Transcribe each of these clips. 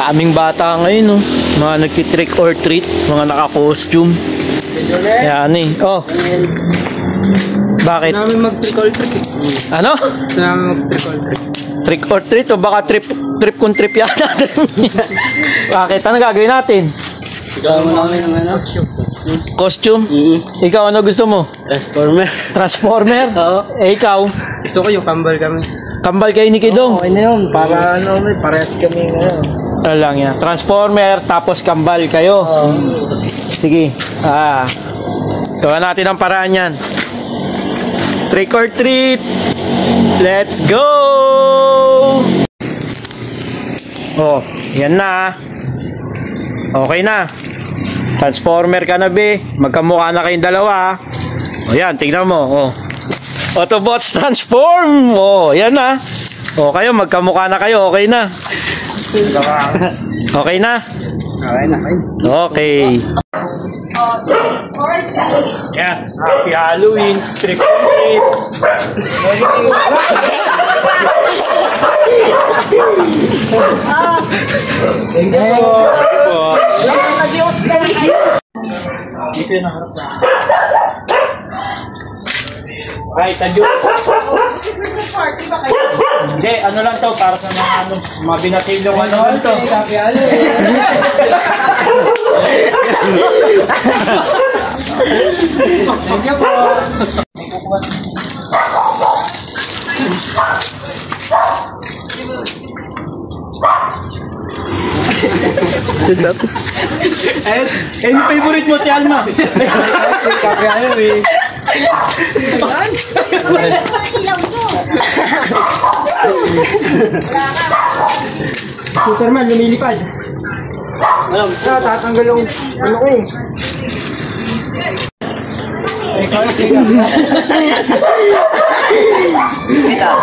Daming bata ngayon, no? Mga nagtitrick or treat, mga naka-costume. Yan eh. Oh. Bakit? Gusto namin mag-trick or treat eh. Ano? Gusto namin mag-trick or treat. Trick or treat o baka trip kung trip yata. Bakit? Ano gagawin natin? Ikaw mo namin ng ano? Costume? Ikaw ano gusto mo? Transformer. Transformer? Oo. Eh ikaw? Gusto ko yung kambal kami. Kambal kayo ni Kidong? Okay na yun. Para ano, may parehas kami ngayon. Ano lang yan? Transformer tapos kambal kayo? Oo. Sige. Gawa natin ang paraan yan. Trick or treat! Let's go! Oh, yan na. Okay na. Transformer ka na, be. Magkamukha na kayong dalawa. O yan, tignan mo. Oh. Autobots transform. Oh, yan na. O kayo, magkamukha na kayo. Okay na. Okay na? Okay na. Okay. Yan. Happy Halloween. Trick or treat. Thank you po. Dito yung naharap na. Right, adyo. Hindi, ano lang to, para sa mga ano, mga binatilong ano lang to. Thank you po. Eh, yung favorite mo si Alma. Kape ano eh. Superman, lumilipad. Alam, tatanggal yung ano ko eh.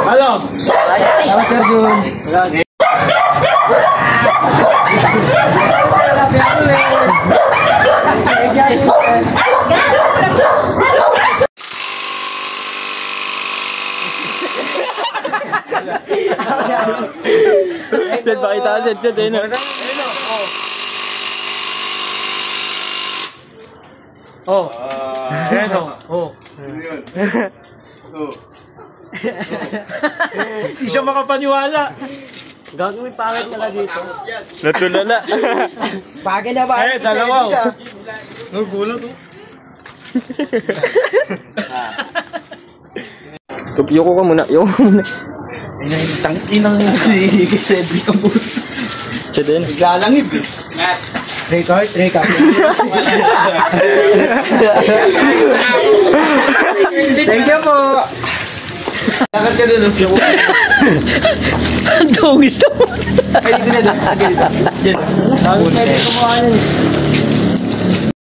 Halo. Salamat, Sir Jun. Dad, pakita ka dyan, dyan, dyan. Oh. Ayan o. Oh. Hindi siya makapaniwala. Gagawin pangit na dito. Natulala. Bagay na ba? Eh, dalawa. Nagulat oh. Tupiyo ko ka muna. Yung muna. Inang Cedric ang buto. Siya din. Naglalangib. Record. Thank you po. Dapat ka dun. Ang dungis naman. Ay, dito na. Dito. Sabi sa'yo, kumuha nun.